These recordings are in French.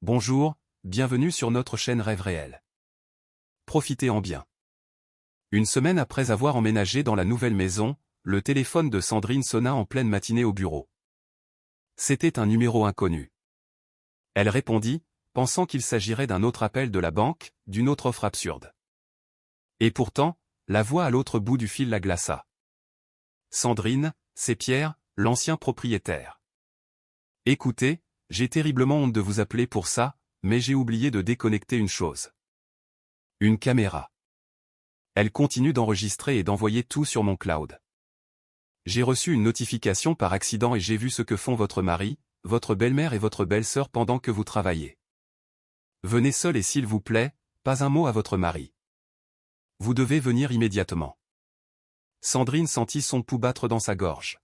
Bonjour, bienvenue sur notre chaîne Rêve Réel. Profitez-en bien. Une semaine après avoir emménagé dans la nouvelle maison, le téléphone de Sandrine sonna en pleine matinée au bureau. C'était un numéro inconnu. Elle répondit, pensant qu'il s'agirait d'un autre appel de la banque, d'une autre offre absurde. Et pourtant, la voix à l'autre bout du fil la glaça. Sandrine, c'est Pierre, l'ancien propriétaire. Écoutez, j'ai terriblement honte de vous appeler pour ça, mais j'ai oublié de déconnecter une chose. Une caméra. Elle continue d'enregistrer et d'envoyer tout sur mon cloud. J'ai reçu une notification par accident et j'ai vu ce que font votre mari, votre belle-mère et votre belle-sœur pendant que vous travaillez. Venez seul et s'il vous plaît, pas un mot à votre mari. Vous devez venir immédiatement. Sandrine sentit son pouls battre dans sa gorge.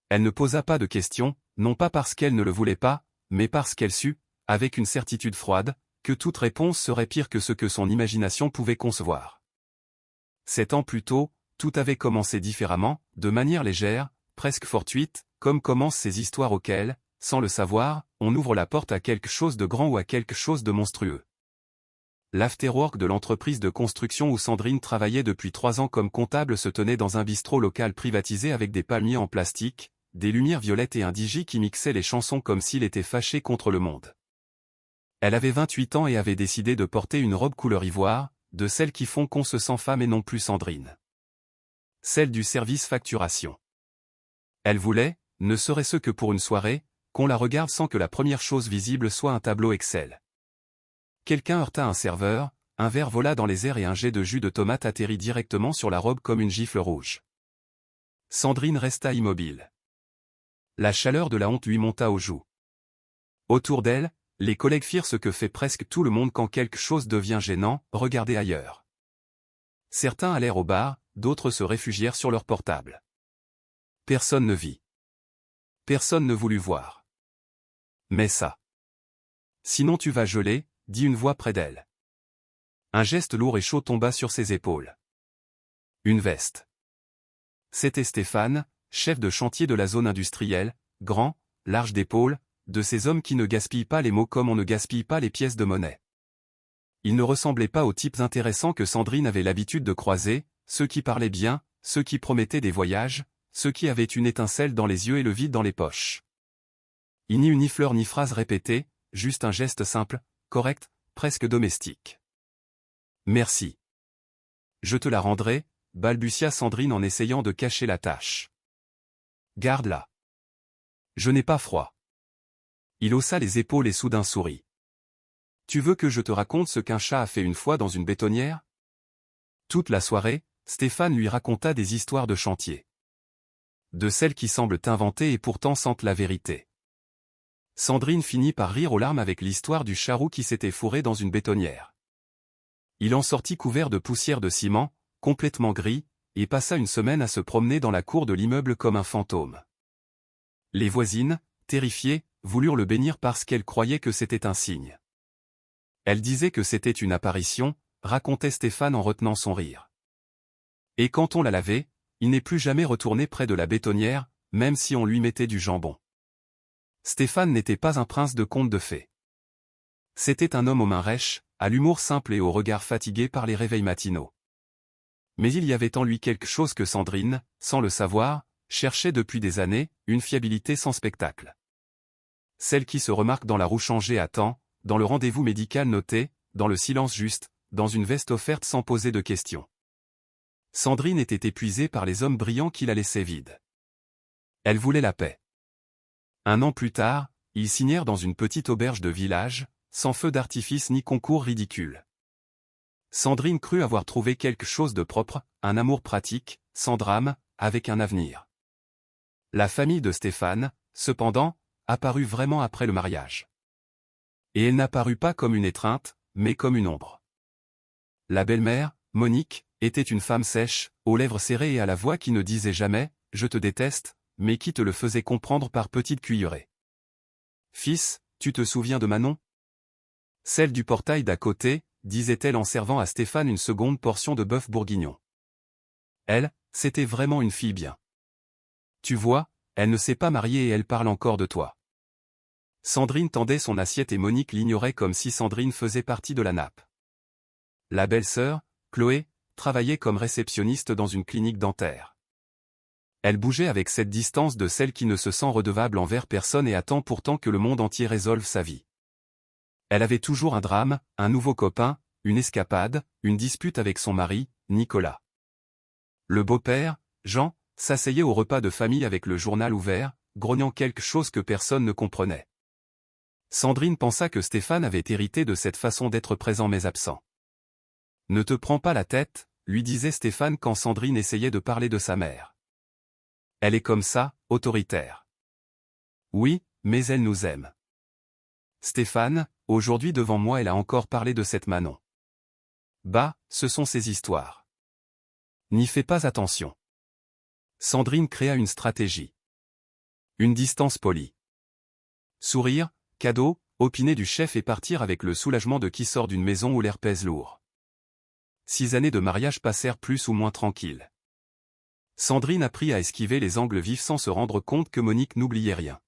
Elle ne posa pas de questions, non pas parce qu'elle ne le voulait pas, mais parce qu'elle sut, avec une certitude froide, que toute réponse serait pire que ce que son imagination pouvait concevoir. 7 ans plus tôt, tout avait commencé différemment, de manière légère, presque fortuite, comme commencent ces histoires auxquelles, sans le savoir, on ouvre la porte à quelque chose de grand ou à quelque chose de monstrueux. L'afterwork de l'entreprise de construction où Sandrine travaillait depuis 3 ans comme comptable se tenait dans un bistrot local privatisé avec des palmiers en plastique, des lumières violettes et un DJ qui mixait les chansons comme s'il était fâché contre le monde. Elle avait 28 ans et avait décidé de porter une robe couleur ivoire, de celles qui font qu'on se sent femme et non plus Sandrine. Celle du service facturation. Elle voulait, ne serait-ce que pour une soirée, qu'on la regarde sans que la première chose visible soit un tableau Excel. Quelqu'un heurta un serveur, un verre vola dans les airs et un jet de jus de tomate atterrit directement sur la robe comme une gifle rouge. Sandrine resta immobile. La chaleur de la honte lui monta aux joues. Autour d'elle, les collègues firent ce que fait presque tout le monde quand quelque chose devient gênant, regarder ailleurs. Certains allèrent au bar, d'autres se réfugièrent sur leur portable. Personne ne vit. Personne ne voulut voir. Mais ça. Sinon tu vas geler, dit une voix près d'elle. Un geste lourd et chaud tomba sur ses épaules. Une veste. C'était Stéphane, chef de chantier de la zone industrielle, grand, large d'épaules, de ces hommes qui ne gaspillent pas les mots comme on ne gaspille pas les pièces de monnaie. Il ne ressemblait pas aux types intéressants que Sandrine avait l'habitude de croiser, ceux qui parlaient bien, ceux qui promettaient des voyages, ceux qui avaient une étincelle dans les yeux et le vide dans les poches. Il n'y eut ni fleur ni phrase répétée, juste un geste simple, correct, presque domestique. Merci. Je te la rendrai, balbutia Sandrine en essayant de cacher la tache. Garde-la. Je n'ai pas froid. Il haussa les épaules et soudain sourit. Tu veux que je te raconte ce qu'un chat a fait une fois dans une bétonnière? Toute la soirée, Stéphane lui raconta des histoires de chantier. De celles qui semblent inventées et pourtant sentent la vérité. Sandrine finit par rire aux larmes avec l'histoire du charroux qui s'était fourré dans une bétonnière. Il en sortit couvert de poussière de ciment, complètement gris, et passa une semaine à se promener dans la cour de l'immeuble comme un fantôme. Les voisines, terrifiées, voulurent le bénir parce qu'elles croyaient que c'était un signe. Elle disait que c'était une apparition, racontait Stéphane en retenant son rire. Et quand on l'a lavé, il n'est plus jamais retourné près de la bétonnière, même si on lui mettait du jambon. Stéphane n'était pas un prince de conte de fées. C'était un homme aux mains rêches, à l'humour simple et au regard fatigué par les réveils matinaux. Mais il y avait en lui quelque chose que Sandrine, sans le savoir, cherchait depuis des années, une fiabilité sans spectacle. Celle qui se remarque dans la roue changée à temps, dans le rendez-vous médical noté, dans le silence juste, dans une veste offerte sans poser de questions. Sandrine était épuisée par les hommes brillants qui la laissaient vide. Elle voulait la paix. 1 an plus tard, ils signèrent dans une petite auberge de village, sans feu d'artifice ni concours ridicule. Sandrine crut avoir trouvé quelque chose de propre, un amour pratique, sans drame, avec un avenir. La famille de Stéphane, cependant, apparut vraiment après le mariage. Et elle n'apparut pas comme une étreinte, mais comme une ombre. La belle-mère, Monique, était une femme sèche, aux lèvres serrées et à la voix qui ne disait jamais « je te déteste », mais qui te le faisait comprendre par petites cuillerées. « Fils, tu te souviens de Manon ?» Celle du portail d'à côté, disait-elle en servant à Stéphane une seconde portion de bœuf bourguignon. Elle, c'était vraiment une fille bien. Tu vois, elle ne s'est pas mariée et elle parle encore de toi. Sandrine tendait son assiette et Monique l'ignorait comme si Sandrine faisait partie de la nappe. La belle-sœur, Chloé, travaillait comme réceptionniste dans une clinique dentaire. Elle bougeait avec cette distance de celle qui ne se sent redevable envers personne et attend pourtant que le monde entier résolve sa vie. Elle avait toujours un drame, un nouveau copain, une escapade, une dispute avec son mari, Nicolas. Le beau-père, Jean, s'asseyait au repas de famille avec le journal ouvert, grognant quelque chose que personne ne comprenait. Sandrine pensa que Stéphane avait hérité de cette façon d'être présent mais absent. « Ne te prends pas la tête », lui disait Stéphane quand Sandrine essayait de parler de sa mère. « Elle est comme ça, autoritaire. »« Oui, mais elle nous aime. » Stéphane, aujourd'hui devant moi elle a encore parlé de cette Manon. Bah, ce sont ses histoires. N'y fais pas attention. Sandrine créa une stratégie. Une distance polie. Sourire, cadeau, opiner du chef et partir avec le soulagement de qui sort d'une maison où l'air pèse lourd. 6 années de mariage passèrent plus ou moins tranquilles. Sandrine apprit à esquiver les angles vifs sans se rendre compte que Monique n'oubliait rien.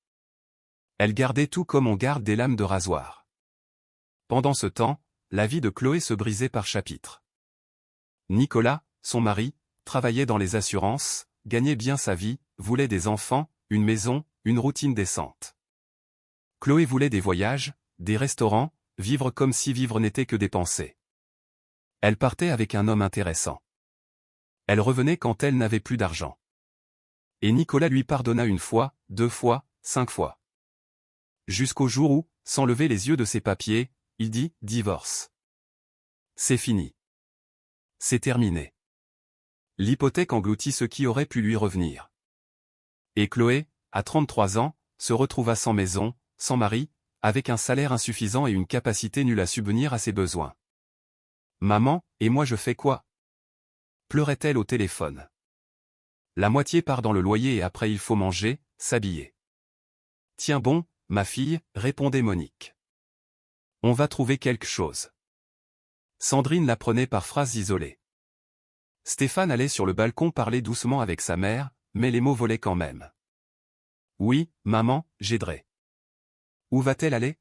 Elle gardait tout comme on garde des lames de rasoir. Pendant ce temps, la vie de Chloé se brisait par chapitres. Nicolas, son mari, travaillait dans les assurances, gagnait bien sa vie, voulait des enfants, une maison, une routine décente. Chloé voulait des voyages, des restaurants, vivre comme si vivre n'était que dépenser. Elle partait avec un homme intéressant. Elle revenait quand elle n'avait plus d'argent. Et Nicolas lui pardonna 1 fois, 2 fois, 5 fois. Jusqu'au jour où, sans lever les yeux de ses papiers, il dit « divorce ». C'est fini. C'est terminé. L'hypothèque engloutit ce qui aurait pu lui revenir. Et Chloé, à 33 ans, se retrouva sans maison, sans mari, avec un salaire insuffisant et une capacité nulle à subvenir à ses besoins. « Maman, et moi je fais quoi ?» pleurait-elle au téléphone. La moitié part dans le loyer et après il faut manger, s'habiller. « Tiens bon, ma fille, répondait Monique. On va trouver quelque chose. Sandrine la prenait par phrases isolées. Stéphane allait sur le balcon parler doucement avec sa mère, mais les mots volaient quand même. Oui, maman, j'aiderai. Où va-t-elle aller?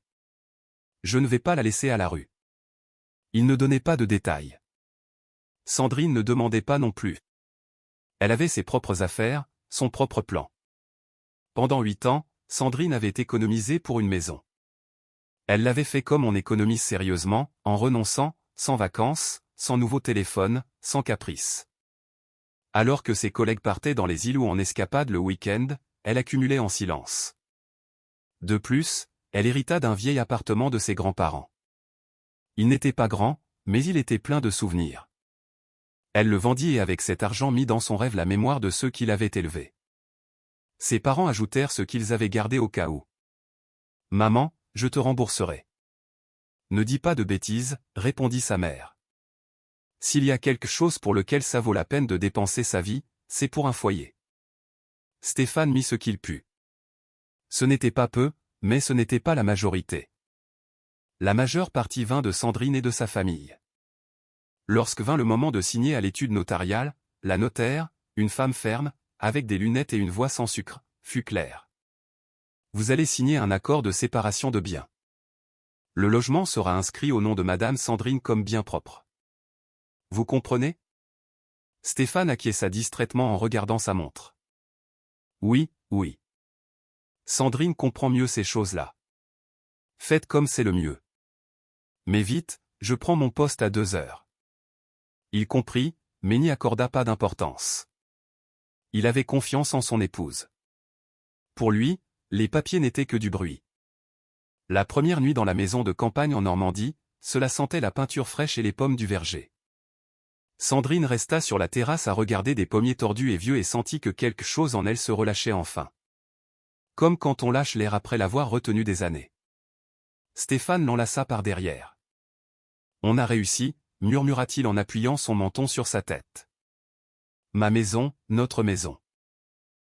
Je ne vais pas la laisser à la rue. Il ne donnait pas de détails. Sandrine ne demandait pas non plus. Elle avait ses propres affaires, son propre plan. Pendant 8 ans, Sandrine avait économisé pour une maison. Elle l'avait fait comme on économise sérieusement, en renonçant, sans vacances, sans nouveau téléphone, sans caprice. Alors que ses collègues partaient dans les îlots en escapade le week-end, elle accumulait en silence. De plus, elle hérita d'un vieil appartement de ses grands-parents. Il n'était pas grand, mais il était plein de souvenirs. Elle le vendit et avec cet argent mit dans son rêve la mémoire de ceux qui l'avaient élevé. Ses parents ajoutèrent ce qu'ils avaient gardé au cas où. « Maman, je te rembourserai. » « Ne dis pas de bêtises, » répondit sa mère. « S'il y a quelque chose pour lequel ça vaut la peine de dépenser sa vie, c'est pour un foyer. » Stéphane mit ce qu'il put. Ce n'était pas peu, mais ce n'était pas la majorité. La majeure partie vint de Sandrine et de sa famille. Lorsque vint le moment de signer à l'étude notariale, la notaire, une femme ferme, avec des lunettes et une voix sans sucre, fut claire. Vous allez signer un accord de séparation de biens. Le logement sera inscrit au nom de Madame Sandrine comme bien propre. Vous comprenez? Stéphane acquiesça distraitement en regardant sa montre. Oui, oui. Sandrine comprend mieux ces choses-là. Faites comme c'est le mieux. Mais vite, je prends mon poste à 2 heures. Il comprit, mais n'y accorda pas d'importance. Il avait confiance en son épouse. Pour lui, les papiers n'étaient que du bruit. La première nuit dans la maison de campagne en Normandie, cela sentait la peinture fraîche et les pommes du verger. Sandrine resta sur la terrasse à regarder des pommiers tordus et vieux et sentit que quelque chose en elle se relâchait enfin. Comme quand on lâche l'air après l'avoir retenu des années. Stéphane l'enlaça par derrière. « On a réussi », murmura-t-il en appuyant son menton sur sa tête. « Ma maison, notre maison. »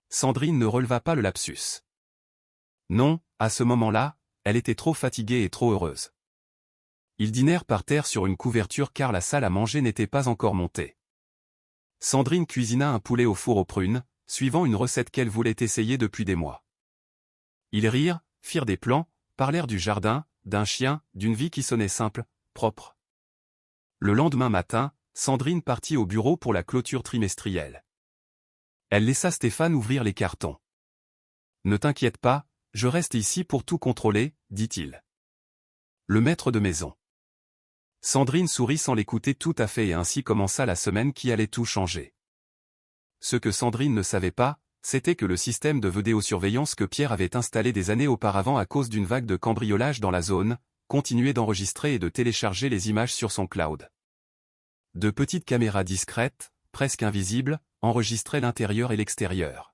Sandrine ne releva pas le lapsus. Non, à ce moment-là, elle était trop fatiguée et trop heureuse. Ils dînèrent par terre sur une couverture car la salle à manger n'était pas encore montée. Sandrine cuisina un poulet au four aux prunes, suivant une recette qu'elle voulait essayer depuis des mois. Ils rirent, firent des plans, parlèrent du jardin, d'un chien, d'une vie qui sonnait simple, propre. Le lendemain matin, Sandrine partit au bureau pour la clôture trimestrielle. Elle laissa Stéphane ouvrir les cartons. « Ne t'inquiète pas, je reste ici pour tout contrôler, dit-il. Le maître de maison. Sandrine sourit sans l'écouter tout à fait et ainsi commença la semaine qui allait tout changer. Ce que Sandrine ne savait pas, c'était que le système de vidéosurveillance que Pierre avait installé des années auparavant à cause d'une vague de cambriolage dans la zone, continuait d'enregistrer et de télécharger les images sur son cloud. De petites caméras discrètes, presque invisibles, enregistraient l'intérieur et l'extérieur.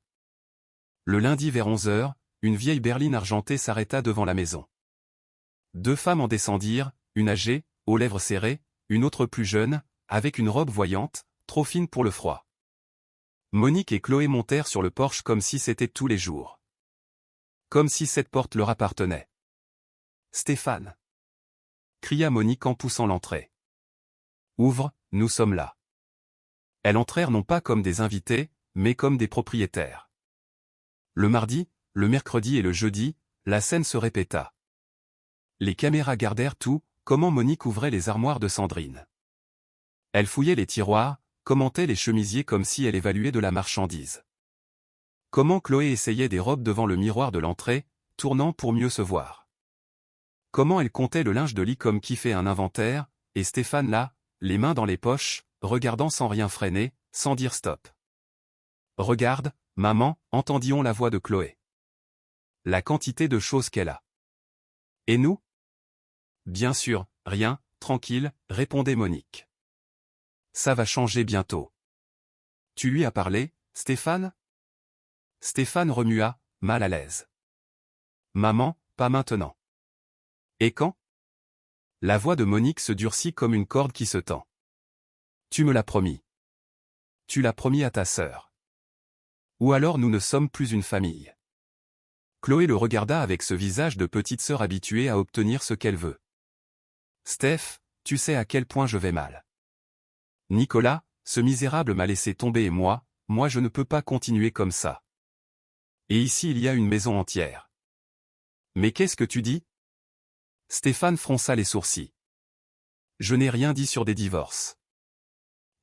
Le lundi vers 11 h, une vieille berline argentée s'arrêta devant la maison. 2 femmes en descendirent, une âgée, aux lèvres serrées, une autre plus jeune, avec une robe voyante, trop fine pour le froid. Monique et Chloé montèrent sur le porche comme si c'était tous les jours. Comme si cette porte leur appartenait. « Stéphane !» cria Monique en poussant l'entrée. « Ouvre, nous sommes là. » Elles entrèrent non pas comme des invités, mais comme des propriétaires. Le mardi, le mercredi et le jeudi, la scène se répéta. Les caméras gardèrent tout, comment Monique ouvrait les armoires de Sandrine. Elle fouillait les tiroirs, commentait les chemisiers comme si elle évaluait de la marchandise. Comment Chloé essayait des robes devant le miroir de l'entrée, tournant pour mieux se voir. Comment elle comptait le linge de lit comme qui fait un inventaire, et Stéphane là, les mains dans les poches, regardant sans rien freiner, sans dire stop. « Regarde, maman » entendit-on la voix de Chloé. « La quantité de choses qu'elle a. » « Et nous ?»« Bien sûr, rien, tranquille » répondait Monique. « Ça va changer bientôt. »« Tu lui as parlé, Stéphane ?» Stéphane remua, mal à l'aise. « Maman, pas maintenant. »« Et quand ?» La voix de Monique se durcit comme une corde qui se tend. « Tu me l'as promis. Tu l'as promis à ta sœur. Ou alors nous ne sommes plus une famille. » Chloé le regarda avec ce visage de petite sœur habituée à obtenir ce qu'elle veut. « Steph, tu sais à quel point je vais mal. Nicolas, ce misérable m'a laissé tomber et moi je ne peux pas continuer comme ça. Et ici il y a une maison entière. »« Mais qu'est-ce que tu dis ?» Stéphane fronça les sourcils. « Je n'ai rien dit sur des divorces. »«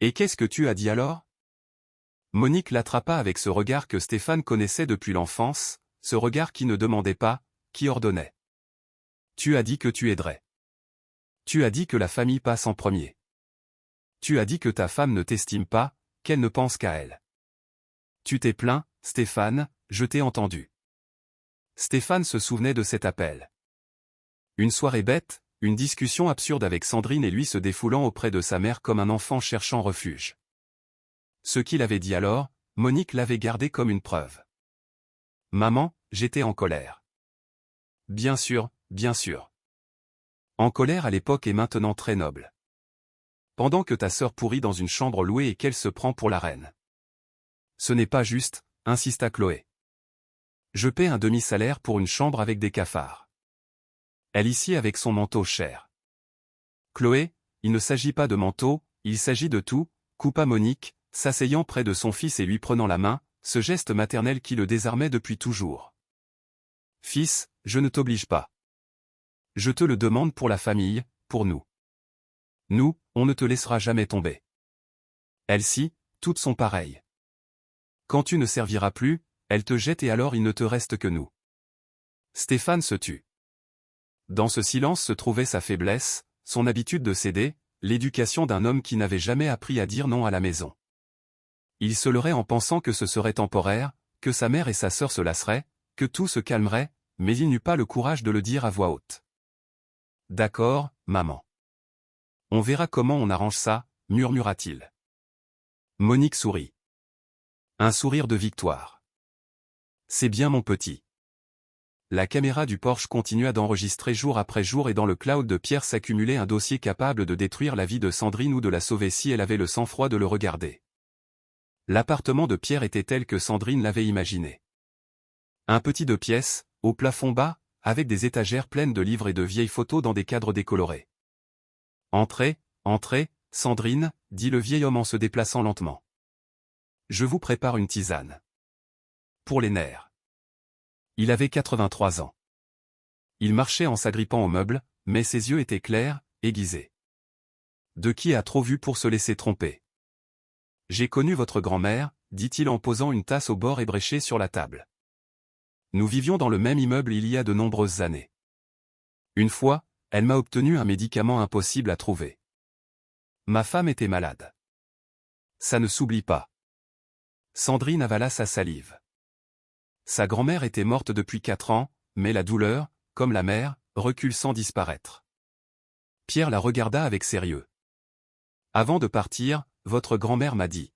Et qu'est-ce que tu as dit alors ?» Monique l'attrapa avec ce regard que Stéphane connaissait depuis l'enfance, ce regard qui ne demandait pas, qui ordonnait. « Tu as dit que tu aiderais. Tu as dit que la famille passe en premier. Tu as dit que ta femme ne t'estime pas, qu'elle ne pense qu'à elle. Tu t'es plaint, Stéphane, je t'ai entendu. » Stéphane se souvenait de cet appel. Une soirée bête, une discussion absurde avec Sandrine et lui se défoulant auprès de sa mère comme un enfant cherchant refuge. Ce qu'il avait dit alors, Monique l'avait gardé comme une preuve. « Maman, j'étais en colère. » Bien sûr, bien sûr. En colère à l'époque et maintenant très noble. Pendant que ta sœur pourrit dans une chambre louée et qu'elle se prend pour la reine. Ce n'est pas juste, insista Chloé. Je paie un demi-salaire pour une chambre avec des cafards. Elle ici avec son manteau cher. Chloé, il ne s'agit pas de manteau, il s'agit de tout, coupa Monique, s'asseyant près de son fils et lui prenant la main, ce geste maternel qui le désarmait depuis toujours. Fils, je ne t'oblige pas. Je te le demande pour la famille, pour nous. Nous, on ne te laissera jamais tomber. Elles-ci, toutes sont pareilles. Quand tu ne serviras plus, elles te jettent et alors il ne te reste que nous. Stéphane se tut. Dans ce silence se trouvait sa faiblesse, son habitude de céder, l'éducation d'un homme qui n'avait jamais appris à dire non à la maison. Il se leurrait en pensant que ce serait temporaire, que sa mère et sa sœur se lasseraient, que tout se calmerait, mais il n'eut pas le courage de le dire à voix haute. « D'accord, maman. On verra comment on arrange ça, » murmura-t-il. Monique sourit. Un sourire de victoire. « C'est bien mon petit. » La caméra du Porsche continua d'enregistrer jour après jour et dans le cloud de Pierre s'accumulait un dossier capable de détruire la vie de Sandrine ou de la sauver si elle avait le sang-froid de le regarder. L'appartement de Pierre était tel que Sandrine l'avait imaginé. Un petit 2 pièces, au plafond bas, avec des étagères pleines de livres et de vieilles photos dans des cadres décolorés. « Entrez, entrez, Sandrine, » dit le vieil homme en se déplaçant lentement. « Je vous prépare une tisane. Pour les nerfs. » Il avait 83 ans. Il marchait en s'agrippant aux meubles, mais ses yeux étaient clairs, aiguisés. De qui a trop vu pour se laisser tromper? J'ai connu votre grand-mère, dit-il en posant une tasse au bord ébréché sur la table. Nous vivions dans le même immeuble il y a de nombreuses années. Une fois, elle m'a obtenu un médicament impossible à trouver. Ma femme était malade. Ça ne s'oublie pas. Sandrine avala sa salive. Sa grand-mère était morte depuis 4 ans, mais la douleur, comme la mère, recule sans disparaître. Pierre la regarda avec sérieux. Avant de partir, votre grand-mère m'a dit.